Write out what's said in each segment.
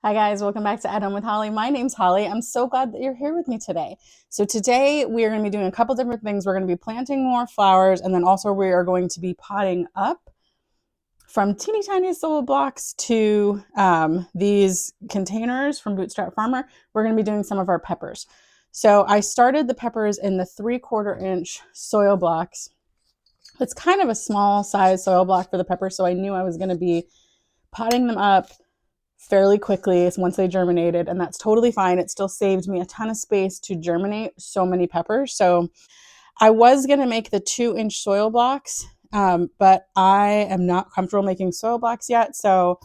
Hi guys, welcome back to At Home with Holly. My name's Holly. I'm so glad that you're here with me today. So today we are going to be doing a couple different things. We're going to be planting more flowers, and then also we are going to be potting up from teeny tiny soil blocks to these containers from Bootstrap Farmer. We're going to be doing some of our peppers. So I started the peppers in the 3/4 inch soil blocks. It's kind of a small size soil block for the peppers, so I knew I was going to be potting them up fairly quickly once they germinated, and that's totally fine. It still saved me a ton of space to germinate so many peppers. So I was going to make the 2-inch soil blocks, but I am not comfortable making soil blocks yet. So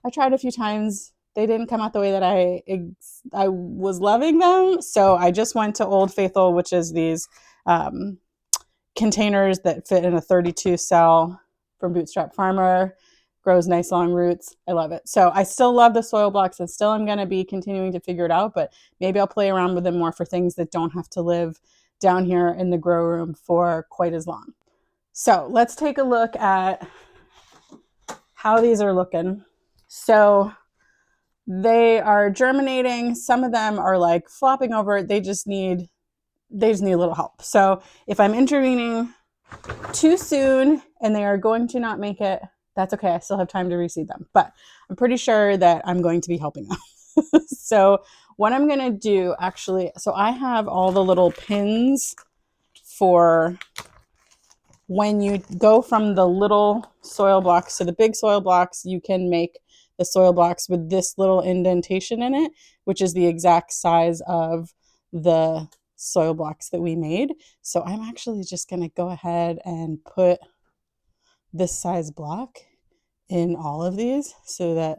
I tried a few times. They didn't come out the way that I was loving them. So I just went to Old Faithful, which is these containers that fit in a 32 cell from Bootstrap Farmer. Grows nice long roots. I love it. So I still love the soil blocks, and still I'm going to be continuing to figure it out, but maybe I'll play around with them more for things that don't have to live down here in the grow room for quite as long. So let's take a look at how these are looking. So they are germinating. Some of them are like flopping over. They just need a little help. So if I'm intervening too soon and they are going to not make it, that's okay. I still have time to reseed them, but I'm pretty sure that I'm going to be helping them. So what I'm going to do actually, so I have all the little pins for when you go from the little soil blocks to the big soil blocks. You can make the soil blocks with this little indentation in it, which is the exact size of the soil blocks that we made. So I'm actually just going to go ahead and put this size block in all of these so that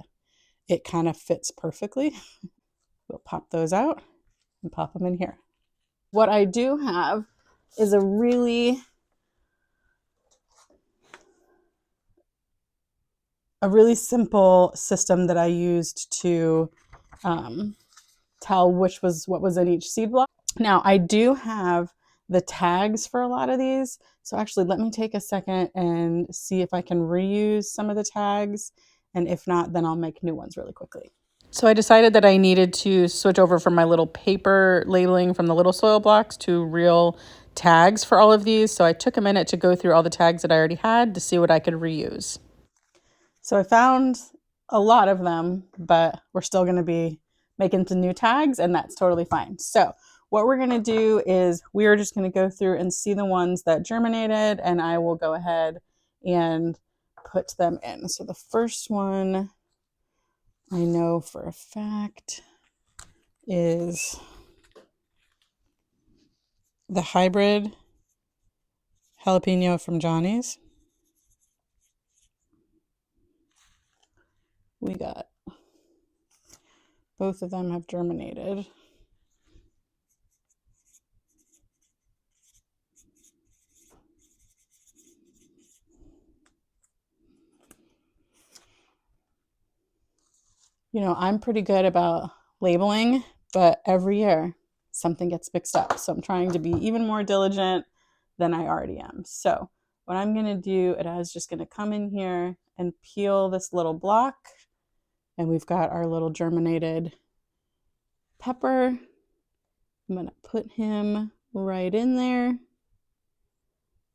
it kind of fits perfectly. We'll pop those out and pop them in here. What I do have is a really simple system that I used to tell what was in each seed block. Now I do have the tags for a lot of these. So actually let me take a second and see if I can reuse some of the tags. And if not, then I'll make new ones really quickly. So I decided that I needed to switch over from my little paper labeling from the little soil blocks to real tags for all of these. So I took a minute to go through all the tags that I already had to see what I could reuse. So I found a lot of them, but we're still going to be making some new tags, and that's totally fine. So what we're going to do is we are just going to go through and see the ones that germinated, and I will go ahead and put them in. So the first one I know for a fact is the hybrid jalapeno from Johnny's. We got both of them have germinated. You know, I'm pretty good about labeling, but every year something gets mixed up. So I'm trying to be even more diligent than I already am. So what I'm going to do is just going to come in here and peel this little block. And we've got our little germinated pepper. I'm going to put him right in there,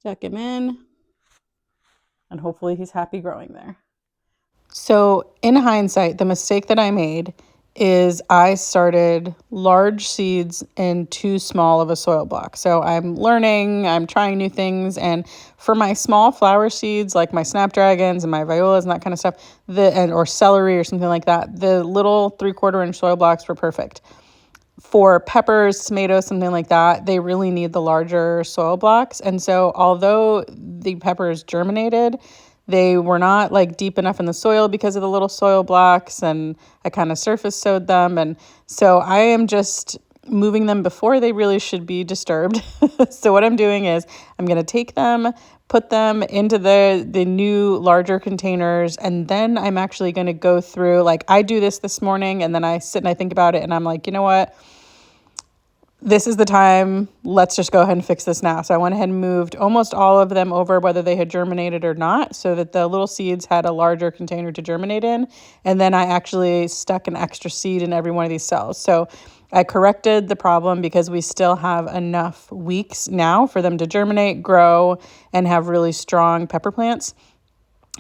tuck him in, and hopefully he's happy growing there. So in hindsight, the mistake that I made is I started large seeds in too small of a soil block. So I'm learning, I'm trying new things. And for my small flower seeds, like my snapdragons and my violas and that kind of stuff, or celery or something like that, the little 3/4 inch soil blocks were perfect. For peppers, tomatoes, something like that, they really need the larger soil blocks. And so although the peppers germinated, they were not like deep enough in the soil because of the little soil blocks, and I kind of surface sowed them. And so I am just moving them before they really should be disturbed. So what I'm doing is I'm going to take them, put them into the new larger containers, and then I'm actually going to go through, like I do this morning, and then I sit and I think about it, and I'm like, you know what? this is the time, let's just go ahead and fix this now. So I went ahead and moved almost all of them over, whether they had germinated or not, so that the little seeds had a larger container to germinate in. And then I actually stuck an extra seed in every one of these cells. So I corrected the problem because we still have enough weeks now for them to germinate, grow, and have really strong pepper plants.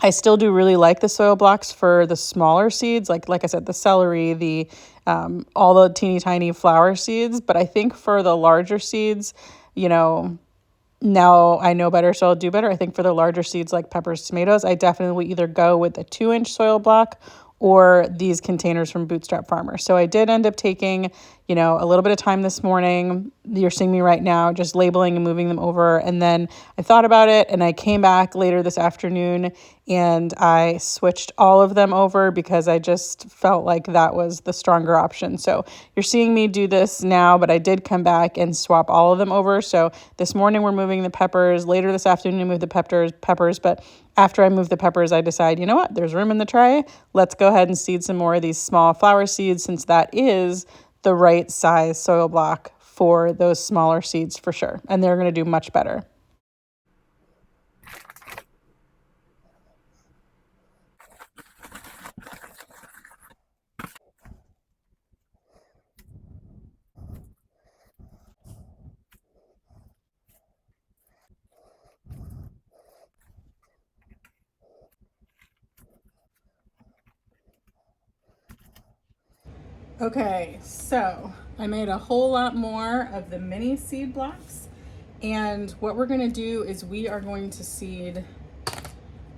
I still do really like the soil blocks for the smaller seeds, like I said, the celery, the all the teeny tiny flower seeds. But I think for the larger seeds, you know, now I know better, so I'll do better. I think for the larger seeds like peppers, tomatoes, I definitely will either go with a 2-inch soil block or these containers from Bootstrap Farmer. So I did end up taking, you know, a little bit of time this morning. You're seeing me right now, just labeling and moving them over. And then I thought about it and I came back later this afternoon and I switched all of them over because I just felt like that was the stronger option. So you're seeing me do this now, but I did come back and swap all of them over. So this morning we're moving the peppers. Later this afternoon we move the peppers, but after I move the peppers, I decide, you know what, there's room in the tray. Let's go ahead and seed some more of these small flower seeds, since that is the right size soil block for those smaller seeds for sure. And they're going to do much better. Okay, so I made a whole lot more of the mini seed blocks. And what we're going to do is we are going to seed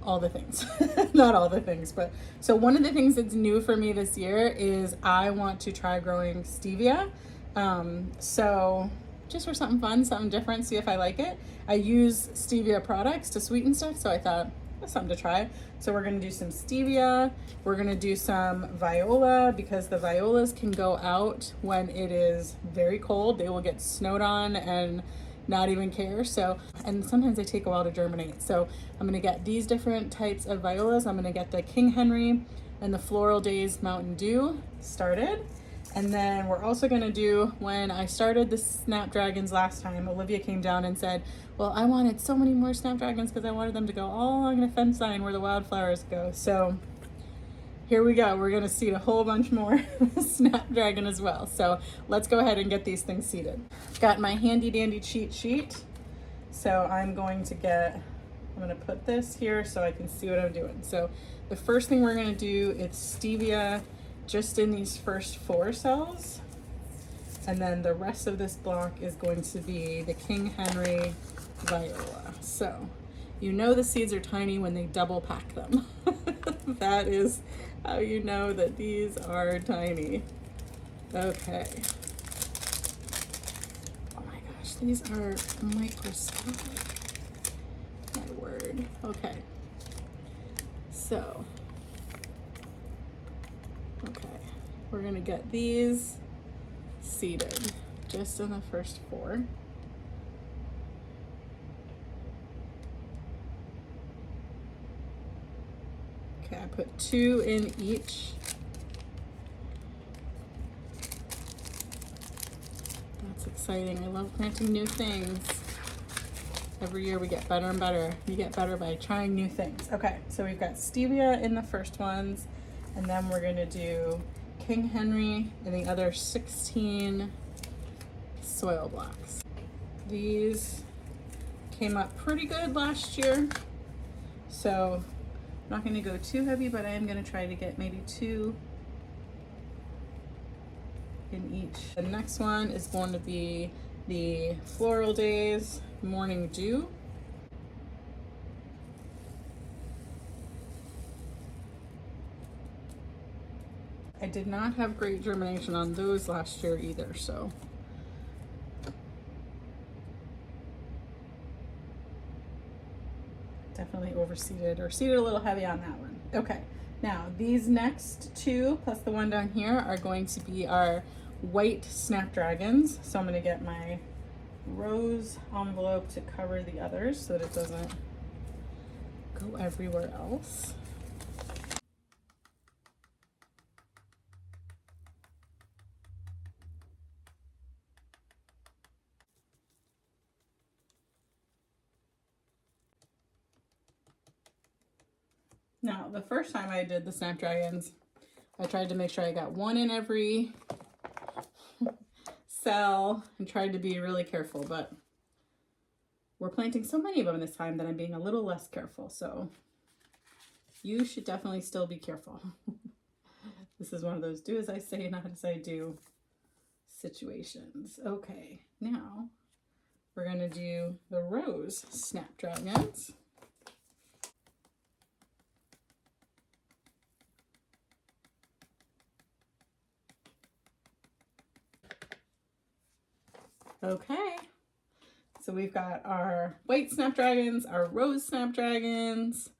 all the things. Not all the things, but so one of the things that's new for me this year is I want to try growing stevia. So just for something fun, something different, see if I like it. I use stevia products to sweeten stuff, so I thought that's something to try. So we're gonna do some stevia. We're gonna do some viola, because the violas can go out when it is very cold. They will get snowed on and not even care. So, and sometimes they take a while to germinate. So I'm gonna get these different types of violas. I'm gonna get the King Henry and the Floral Days Mountain Dew started. And then we're also gonna do, when I started the snapdragons last time, Olivia came down and said, well, I wanted so many more snapdragons because I wanted them to go all along the fence line where the wildflowers go. So here we go. We're gonna seed a whole bunch more snapdragon as well. So let's go ahead and get these things seeded. Got my handy dandy cheat sheet. So I'm gonna put this here so I can see what I'm doing. So the first thing we're gonna do is stevia just in these first 4 cells. And then the rest of this block is going to be the King Henry viola. So you know the seeds are tiny when they double pack them. That is how you know that these are tiny. Okay. Oh my gosh, these are microscopic. My word. Okay. So, okay, we're gonna get these seeded just in the first 4. Okay, I put 2 in each. That's exciting. I love planting new things. Every year we get better and better. You get better by trying new things. Okay, so we've got stevia in the first ones, and then we're gonna do King Henry in the other 16 soil blocks. These came up pretty good last year, so I'm not going to go too heavy, but I am going to try to get maybe 2 in each. The next one is going to be the Floral Days Morning Dew. I did not have great germination on those last year either, so definitely overseeded or seeded a little heavy on that one. Okay, now these next 2 plus the one down here are going to be our white snapdragons. So I'm going to get my rose envelope to cover the others so that it doesn't go everywhere else. Now, the first time I did the snapdragons, I tried to make sure I got one in every cell and tried to be really careful, but we're planting so many of them this time that I'm being a little less careful. So you should definitely still be careful. This is one of those do as I say, not as I do situations. Okay, now we're gonna do the rose snapdragons. Okay, so we've got our white snapdragons, our rose snapdragons,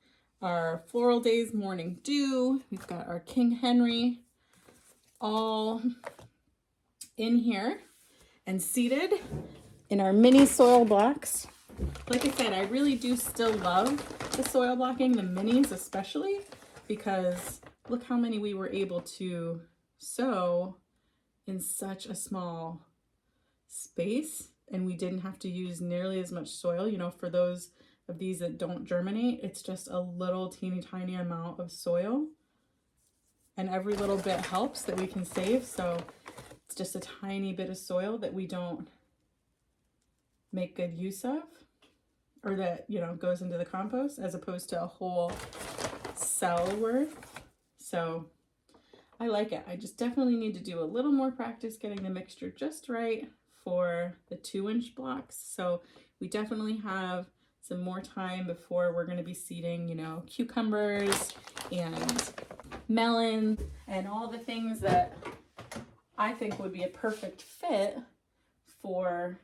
our Floral Days Morning Dew, we've got our King Henry, all in here and seated in our mini soil blocks. Like I said, I really do still love the soil blocking, the minis especially, because look how many we were able to sow in such a small space, and we didn't have to use nearly as much soil. You know, for those of these that don't germinate, it's just a little teeny tiny amount of soil, and every little bit helps that we can save. So it's just a tiny bit of soil that we don't make good use of, or that, you know, goes into the compost, as opposed to a whole cell worth. So I like it. I just definitely need to do a little more practice getting the mixture just right for the 2-inch blocks. So we definitely have some more time before we're going to be seeding, you know, cucumbers and melons and all the things that I think would be a perfect fit for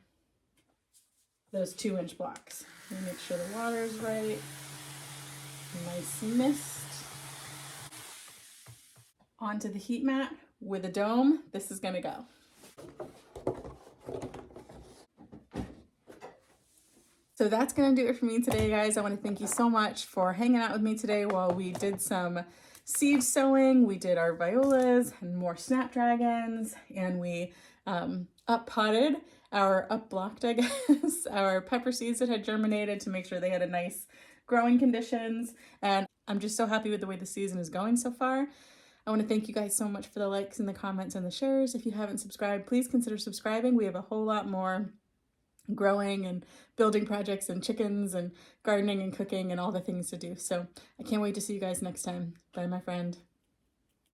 those 2-inch blocks. Let me make sure the water is right. Nice mist. Onto the heat mat with a dome. This is going to go. So that's going to do it for me today, guys. I want to thank you so much for hanging out with me today while we did some seed sowing. We did our violas and more snapdragons, and we up potted up blocked, I guess, our pepper seeds that had germinated to make sure they had a nice growing conditions. And I'm just so happy with the way the season is going so far. I want to thank you guys so much for the likes and the comments and the shares. If you haven't subscribed, please consider subscribing. We have a whole lot more growing and building projects and chickens and gardening and cooking and all the things to do. So I can't wait to see you guys next time. Bye, my friend.